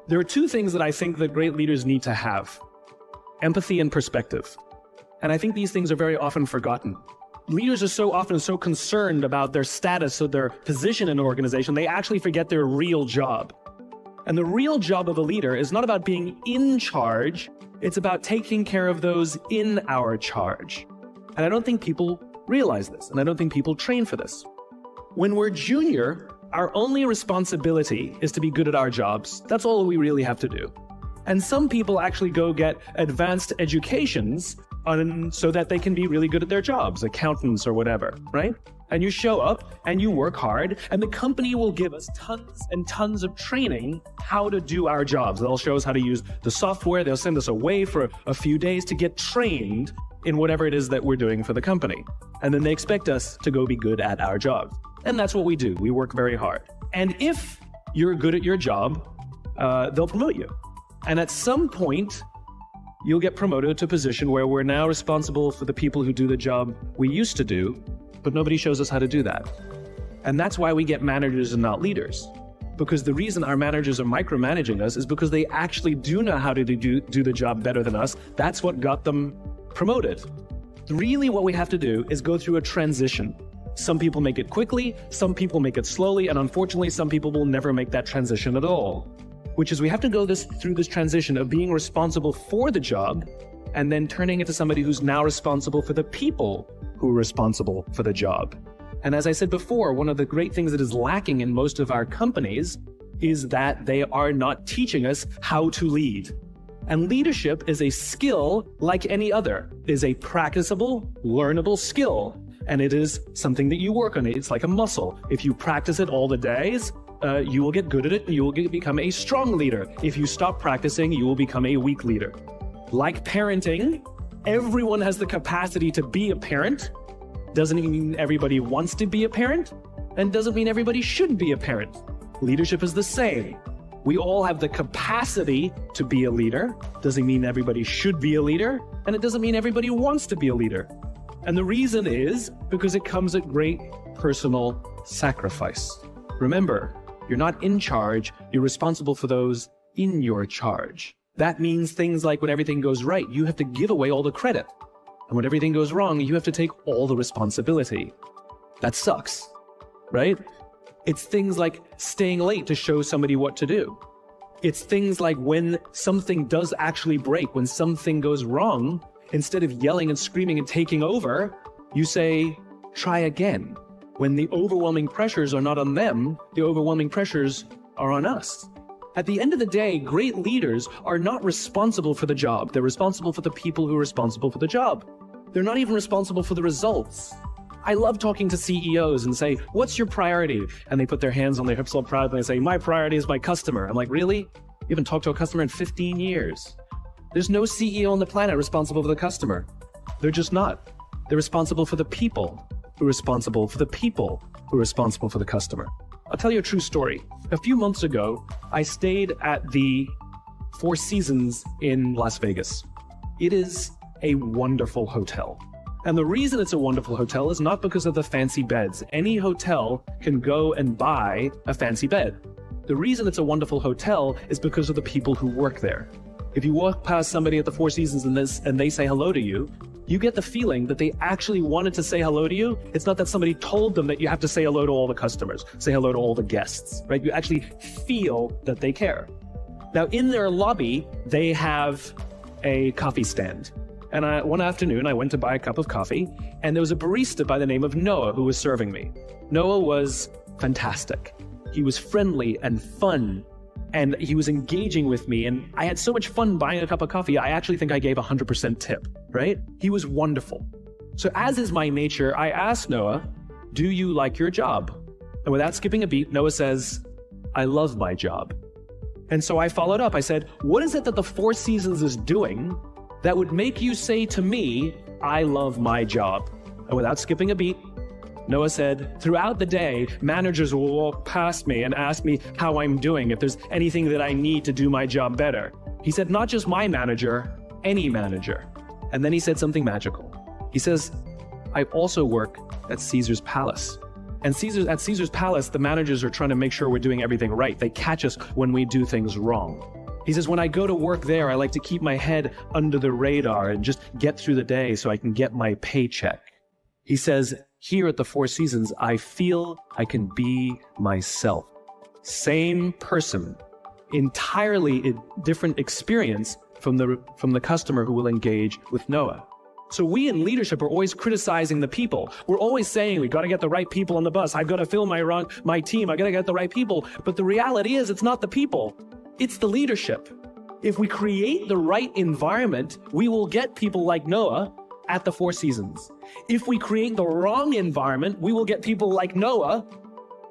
There are two things that I think that great leaders need to have: empathy and perspective. And I think these things are very often forgotten. Leaders are so often so concerned about their status or their position in an organization, they actually forget their real job. And the real job of a leader is not about being in charge, it's about taking care of those in our charge. And I don't think people realize this, and I don't think people train for this. When we're junior, our only responsibility is to be good at our jobs. That's all we really have to do. And some people actually go get advanced educations so that they can be really good at their jobs, accountants or whatever, right? And you show up and you work hard, and the company will give us tons and tons of training how to do our jobs. They'll show us how to use the software. They'll send us away for a few days to get trained in whatever it is that we're doing for the company. And then they expect us to go be good at our jobs. And that's what we do. We work very hard. And if you're good at your job, they'll promote you. And at some point, you'll get promoted to a position where we're now responsible for the people who do the job we used to do, but nobody shows us how to do that. And that's why we get managers and not leaders. Because the reason our managers are micromanaging us is because they actually do know how to do the job better than us. That's what got them promoted. Really what we have to do is go through a transition. Some people make it quickly, some people make it slowly, and unfortunately some people will never make that transition at all. Which is we have to go through this transition of being responsible for the job and then turning into somebody who's now responsible for the people who are responsible for the job. And as I said before, one of the great things that is lacking in most of our companies is that they are not teaching us how to lead. And leadership is a skill like any other. It is a practicable, learnable skill. And it is something that you work on. It's like a muscle. If you practice it all the days, you will get good at it. You will become a strong leader. If you stop practicing, you will become a weak leader. Like parenting, everyone has the capacity to be a parent. Doesn't mean everybody wants to be a parent, and doesn't mean everybody should be a parent. Leadership is the same. We all have the capacity to be a leader. Doesn't mean everybody should be a leader, and it doesn't mean everybody wants to be a leader. And the reason is because it comes at great personal sacrifice. Remember, you're not in charge, you're responsible for those in your charge. That means things like when everything goes right, you have to give away all the credit. And when everything goes wrong, you have to take all the responsibility. That sucks, right? It's things like staying late to show somebody what to do. It's things like when something does actually break, when something goes wrong, instead of yelling and screaming and taking over, you say, try again. When the overwhelming pressures are not on them, the overwhelming pressures are on us. At the end of the day, great leaders are not responsible for the job. They're responsible for the people who are responsible for the job. They're not even responsible for the results. I love talking to CEOs and say, what's your priority? And they put their hands on their hips all proudly and say, my priority is my customer. I'm like, really? You haven't talked to a customer in 15 years. There's no CEO on the planet responsible for the customer. They're just not. They're responsible for the people who are responsible for the people who are responsible for the customer. I'll tell you a true story. A few months ago, I stayed at the Four Seasons in Las Vegas. It is a wonderful hotel. And the reason it's a wonderful hotel is not because of the fancy beds. Any hotel can go and buy a fancy bed. The reason it's a wonderful hotel is because of the people who work there. If you walk past somebody at the Four Seasons and they say hello to you, you get the feeling that they actually wanted to say hello to you. It's not that somebody told them that you have to say hello to all the customers, say hello to all the guests, right? You actually feel that they care. Now, in their lobby, they have a coffee stand. And one afternoon, I went to buy a cup of coffee, and there was a barista by the name of Noah who was serving me. Noah was fantastic. He was friendly and fun, and he was engaging with me, and I had so much fun buying a cup of coffee, I actually think I gave 100% tip, right? He was wonderful. So as is my nature, I asked Noah, do you like your job? And without skipping a beat, Noah says, I love my job. And so I followed up. I said, what is it that the Four Seasons is doing that would make you say to me, I love my job? And without skipping a beat, Noah said, throughout the day, managers will walk past me and ask me how I'm doing, if there's anything that I need to do my job better. He said, not just my manager, any manager. And then he said something magical. He says, I also work at Caesar's Palace. And at Caesar's Palace, the managers are trying to make sure we're doing everything right. They catch us when we do things wrong. He says, when I go to work there, I like to keep my head under the radar and just get through the day so I can get my paycheck. He says, here at the Four Seasons, I feel I can be myself. Same person, entirely a different experience from the customer who will engage with Noah. So we in leadership are always criticizing the people. We're always saying, we got to get the right people on the bus. I've got to fill my team. I got to get the right people. But the reality is it's not the people. It's the leadership. If we create the right environment, we will get people like Noah at the Four Seasons. If we create the wrong environment, we will get people like Noah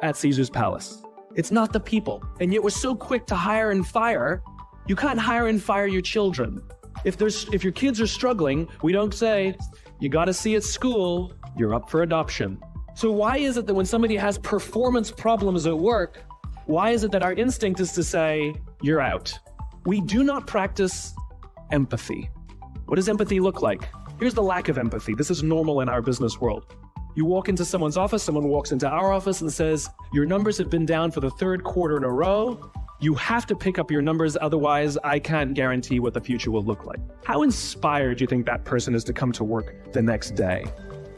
at Caesar's Palace. It's not the people. And yet we're so quick to hire and fire. You can't hire and fire your children. If your kids are struggling, we don't say, you got to see at school, you're up for adoption. So why is it that when somebody has performance problems at work, why is it that our instinct is to say, you're out? We do not practice empathy. What does empathy look like? Here's the lack of empathy. This is normal in our business world. You walk into someone's office, someone walks into our office and says, your numbers have been down for the third quarter in a row. You have to pick up your numbers, otherwise I can't guarantee what the future will look like. How inspired do you think that person is to come to work the next day?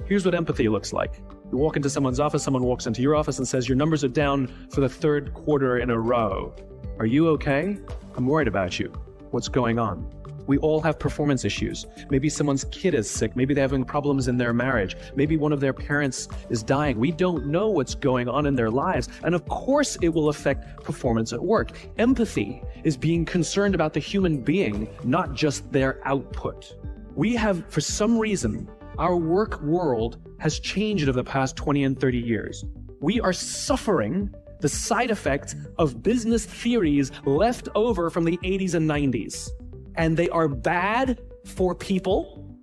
Here's what empathy looks like. You walk into someone's office, someone walks into your office and says, your numbers are down for the third quarter in a row. Are you okay? I'm worried about you. What's going on? We all have performance issues. Maybe someone's kid is sick. Maybe they're having problems in their marriage. Maybe one of their parents is dying. We don't know what's going on in their lives. And of course, it will affect performance at work. Empathy is being concerned about the human being, not just their output. We have, for some reason, our work world has changed over the past 20 and 30 years. We are suffering the side effects of business theories left over from the 80s and 90s. And they are bad for people,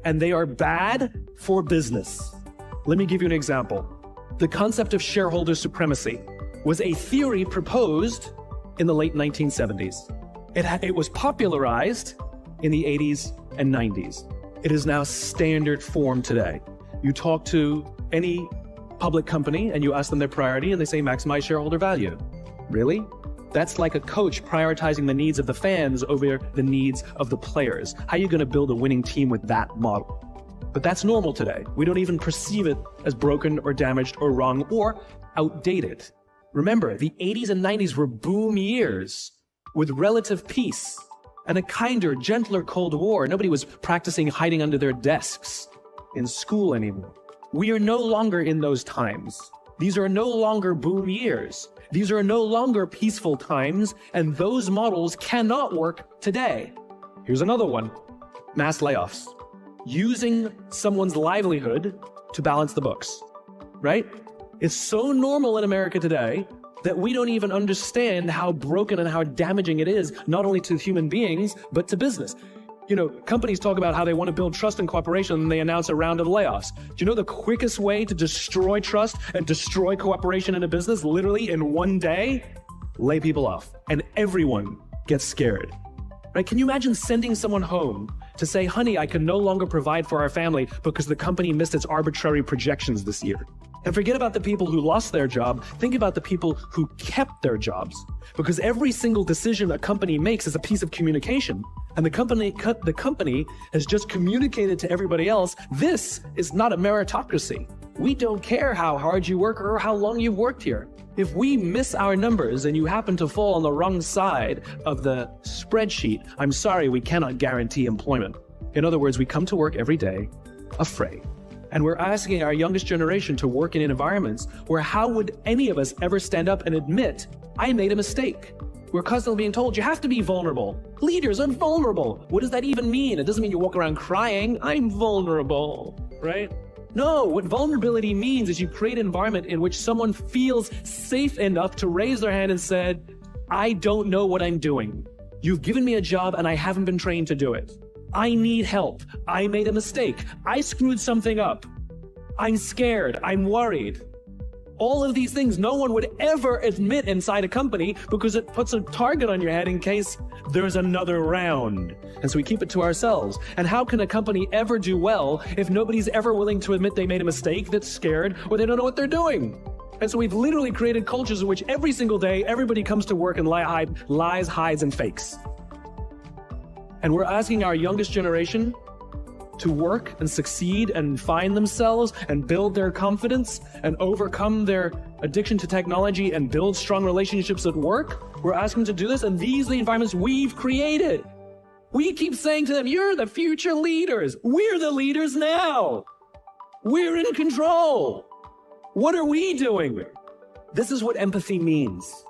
and they are bad for business. Let me give you an example. The concept of shareholder supremacy was a theory proposed in the late 1970s. It was popularized in the 80s and 90s. It is now standard form today. You talk to any public company and you ask them their priority and they say maximize shareholder value. Really? That's like a coach prioritizing the needs of the fans over the needs of the players. How are you going to build a winning team with that model? But that's normal today. We don't even perceive it as broken or damaged or wrong or outdated. Remember, the 80s and 90s were boom years with relative peace and a kinder, gentler Cold War. Nobody was practicing hiding under their desks in school anymore. We are no longer in those times. These are no longer boom years. These are no longer peaceful times, and those models cannot work today. Here's another one. Mass layoffs. Using someone's livelihood to balance the books, right? It's so normal in America today that we don't even understand how broken and how damaging it is, not only to human beings, but to business. You know, companies talk about how they want to build trust and cooperation, and they announce a round of layoffs. Do you know the quickest way to destroy trust and destroy cooperation in a business, literally in one day? Lay people off. And everyone gets scared. Right? Can you imagine sending someone home to say, honey, I can no longer provide for our family because the company missed its arbitrary projections this year? And forget about the people who lost their job. Think about the people who kept their jobs. Because every single decision a company makes is a piece of communication. And the company has just communicated to everybody else, this is not a meritocracy. We don't care how hard you work or how long you've worked here. If we miss our numbers and you happen to fall on the wrong side of the spreadsheet, I'm sorry, we cannot guarantee employment. In other words, we come to work every day afraid. And we're asking our youngest generation to work in environments where how would any of us ever stand up and admit, I made a mistake? We're constantly being told you have to be vulnerable. Leaders are vulnerable. What does that even mean? It doesn't mean you walk around crying, I'm vulnerable, right? No, what vulnerability means is you create an environment in which someone feels safe enough to raise their hand and said, I don't know what I'm doing. You've given me a job and I haven't been trained to do it. I need help. I made a mistake. I screwed something up. I'm scared. I'm worried. All of these things no one would ever admit inside a company because it puts a target on your head in case there's another round. And so we keep it to ourselves. And how can a company ever do well if nobody's ever willing to admit they made a mistake, that's scared, or they don't know what they're doing? And so we've literally created cultures in which every single day, everybody comes to work and lies, hides, and fakes. And we're asking our youngest generation to work and succeed and find themselves and build their confidence and overcome their addiction to technology and build strong relationships at work. We're asking them to do this, and these are the environments we've created. We keep saying to them, you're the future leaders. We're the leaders now. We're in control. What are we doing? This is what empathy means.